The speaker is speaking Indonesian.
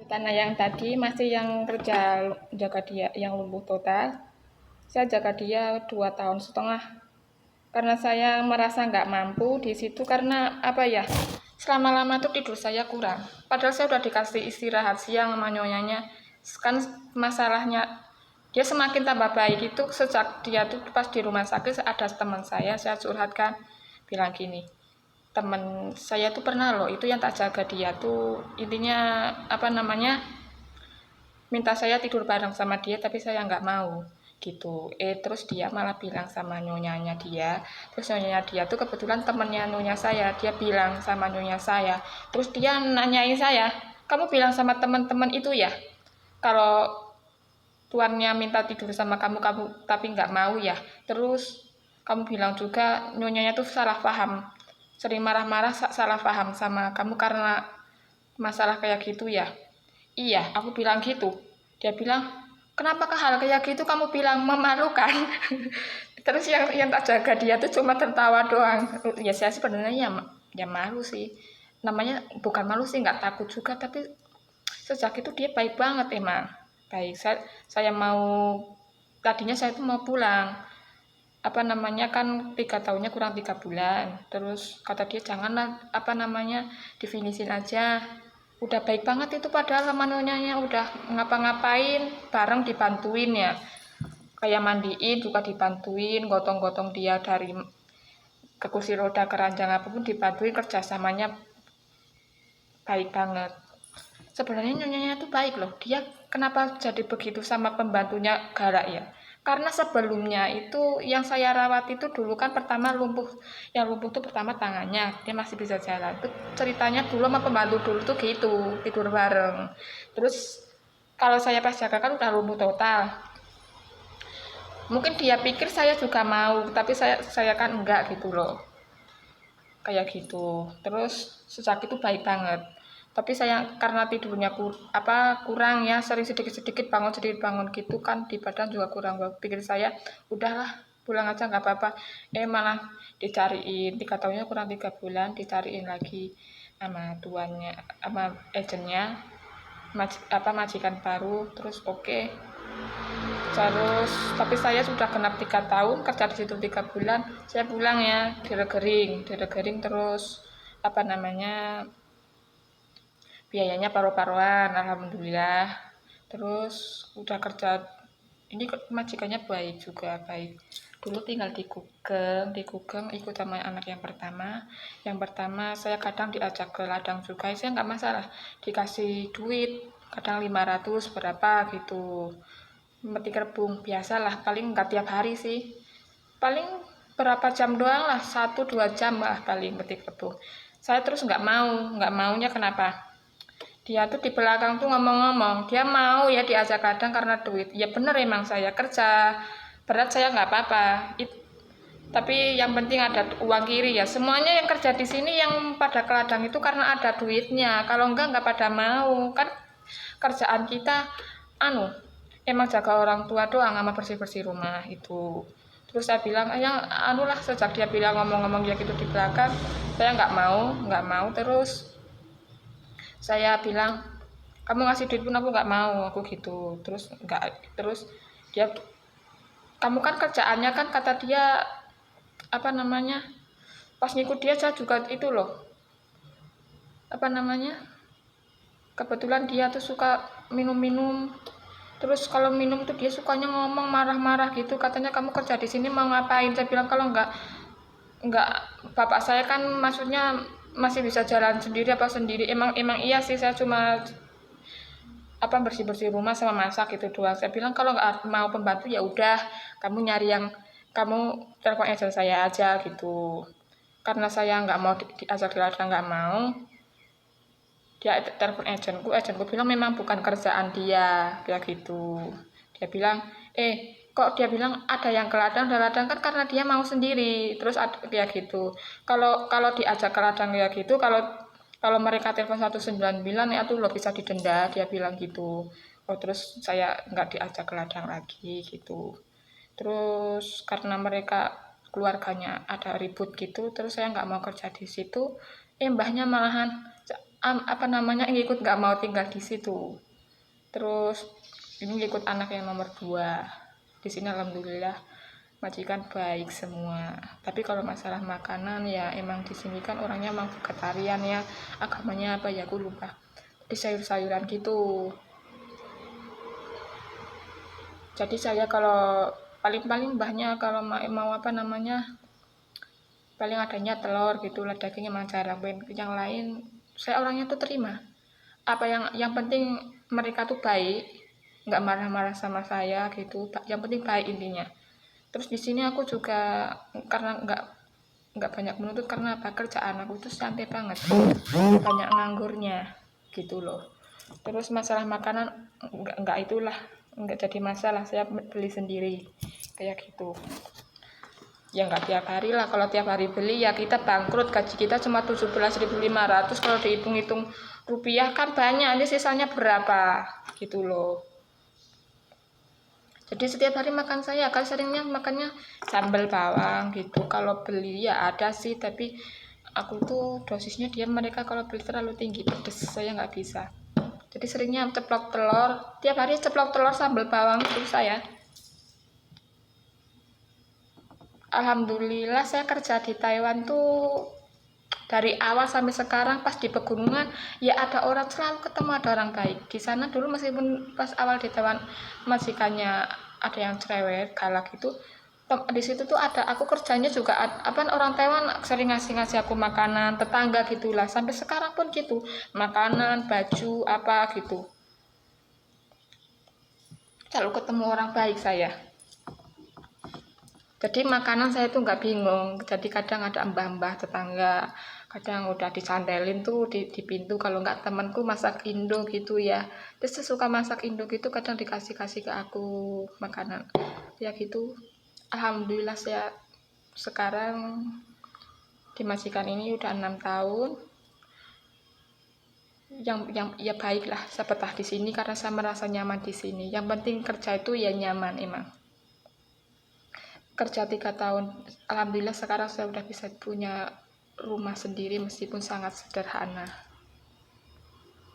Karena yang tadi masih yang kerja jaga dia yang lumpuh total, saya jaga dia 2 tahun setengah. Karena saya merasa nggak mampu di situ karena apa ya? Selama-lama tuh tidur saya kurang. Padahal saya udah dikasih istirahat siang sama nyonyanya. Kan masalahnya dia semakin tambah baik itu sejak dia tuh pas di rumah sakit ada teman saya curhatkan bilang gini, teman saya tuh pernah loh itu yang tak jaga dia tuh intinya apa namanya minta saya tidur bareng sama dia tapi saya nggak mau gitu. Terus dia malah bilang sama nyonyanya dia, terus nyonyanya dia tuh kebetulan temennya nyonya saya, dia bilang sama nyonya saya, terus dia nanyain saya, kamu bilang sama teman-teman itu ya kalau tuannya minta tidur sama kamu tapi nggak mau ya, terus kamu bilang juga nyonyanya tuh salah paham, sering marah-marah salah paham sama kamu karena masalah kayak gitu ya. Iya, aku bilang gitu. Dia bilang, kenapa ke hal kayak gitu kamu bilang memalukan? Terus yang tak jaga dia tuh cuma tertawa doang. Ya saya sebenarnya ya malu sih. Namanya bukan malu sih, nggak takut juga. Tapi sejak itu dia baik banget emang. Baik, saya mau, tadinya saya tuh mau pulang. Apa namanya kan 3 tahunnya kurang 3 bulan. Terus kata dia janganlah apa namanya difinisin aja. Udah baik banget itu padahal sama nyonyanya udah ngapa-ngapain bareng dibantuin ya, kayak mandiin juga dibantuin, gotong-gotong dia dari ke kursi roda ke ranjang apapun dibantuin, kerjasamanya baik banget. Sebenarnya nyonyanya tuh baik loh, dia kenapa jadi begitu sama pembantunya galak ya, karena sebelumnya itu yang saya rawat itu dulu kan pertama lumpuh, yang lumpuh tuh pertama tangannya, dia masih bisa jalan, itu ceritanya dulu sama pembantu dulu tuh gitu, tidur bareng. Terus kalau saya pas jaga kan udah lumpuh total, mungkin dia pikir saya juga mau tapi saya kan enggak gitu loh, kayak gitu. Terus sejak itu baik banget, tapi saya karena tidurnya kurang ya, sering sedikit sedikit bangun gitu kan, di badan juga kurang, pikir saya udahlah pulang aja nggak apa-apa. Malah dicariin 3 tahunnya kurang 3 bulan, dicariin lagi sama tuannya, sama agentnya, majikan baru. Terus oke. Terus tapi saya sudah genap 3 tahun kerja di situ 3 bulan, saya pulang ya, diregering terus apa namanya biayanya paruh-paruhan alhamdulillah. Terus udah kerja ini majikannya baik juga, baik. Dulu tinggal di Gugeng ikut sama anak yang pertama saya kadang diajak ke ladang juga, saya nggak masalah dikasih duit kadang 500 berapa gitu, metik rebung biasalah, paling nggak tiap hari sih, paling berapa jam doang lah, 1-2 jam lah paling metik rebung. Saya terus nggak maunya kenapa, dia tuh di belakang tuh ngomong-ngomong dia mau ya diajak kadang karena duit. Ya bener emang saya kerja berat saya nggak apa-apa, tapi yang penting ada uang kiri ya. Semuanya yang kerja di sini yang pada ke ladang itu karena ada duitnya, kalau nggak pada mau kan. Kerjaan kita emang jaga orang tua doang sama bersih-bersih rumah itu. Terus saya bilang lah, sejak dia bilang ngomong-ngomong dia gitu di belakang, saya nggak mau. Terus saya bilang kamu ngasih duit pun aku nggak mau, aku gitu. Terus nggak, terus dia, kamu kan kerjaannya kan, kata dia apa namanya, pas ngikut dia saya juga itu loh apa namanya, kebetulan dia tuh suka minum-minum. Terus kalau minum tuh dia sukanya ngomong marah-marah gitu, katanya kamu kerja di sini mau ngapain. Saya bilang kalau nggak bapak saya kan maksudnya masih bisa jalan sendiri sendiri. Emang iya sih, saya cuma bersih-bersih rumah sama masak gitu doang. Saya bilang kalau nggak mau pembantu ya udah kamu nyari yang, kamu telepon agent saya aja gitu. Karena saya nggak mau diajak di ladang, nggak mau, dia telepon agentku bilang memang bukan kerjaan dia kayak gitu. Dia bilang kok dia bilang ada yang ke ladang kan karena dia mau sendiri. Terus kayak gitu, kalau diajak ke ladang kayak gitu, kalau mereka telepon 199 ya tuh lo bisa didenda, dia bilang gitu. Terus saya nggak diajak ke ladang lagi gitu. Terus karena mereka keluarganya ada ribut gitu, terus saya nggak mau kerja di situ. Mbahnya malahan apa namanya ngikut, nggak mau tinggal di situ. Terus ini ngikut anak yang nomor 2 di sini. Alhamdulillah majikan baik semua. Tapi kalau masalah makanan ya emang di sini kan orangnya emang vegetarian ya, agamanya apa ya aku lupa, di sayur-sayuran gitu. Jadi saya kalau paling-paling mbahnya kalau mau apa namanya, paling adanya telur gitu lah, daging emang jarang. Yang lain saya orangnya tuh terima apa yang penting mereka tuh baik, nggak marah-marah sama saya gitu, yang penting baik intinya. Terus di sini aku juga karena nggak banyak menuntut, karena apa, kerjaan aku tuh santai banget, banyak nganggurnya gitu loh. Terus masalah makanan nggak itulah, nggak jadi masalah, saya beli sendiri kayak gitu. Ya nggak tiap hari lah, kalau tiap hari beli ya kita bangkrut, gaji kita cuma 17.500, kalau dihitung-hitung rupiah kan banyak, ini sisanya berapa gitu loh. Jadi setiap hari makan saya kan seringnya makannya sambal bawang gitu. Kalau beli ya ada sih, tapi aku tuh dosisnya mereka kalau beli terlalu tinggi, pedes, saya nggak bisa. Jadi seringnya ceplok telur, tiap hari ceplok telur sambal bawang itu saya. Alhamdulillah saya kerja di Taiwan tuh dari awal sampai sekarang. Pas di pegunungan ya ada orang, selalu ketemu ada orang baik di sana. Dulu meskipun pas awal di Taiwan majikannya ada yang cerewet galak itu, di situ tuh ada, aku kerjanya juga apa, orang Taiwan sering ngasih aku makanan, tetangga gitulah, sampai sekarang pun gitu, makanan, baju apa gitu, selalu ketemu orang baik saya. Jadi makanan saya tuh nggak bingung. Jadi kadang ada mbah-mbah tetangga, kadang udah disandelin tuh di pintu, kalau nggak temanku masak Indo gitu ya. Terus saya suka masak Indo gitu, kadang dikasih ke aku makanan. Ya gitu. Alhamdulillah saya sekarang di majikan ini udah 6 tahun. Yang ya baiklah, saya betah di sini karena saya merasa nyaman di sini. Yang penting kerja itu ya nyaman emang. Kerja 3 tahun, alhamdulillah sekarang saya udah bisa punya rumah sendiri meskipun sangat sederhana.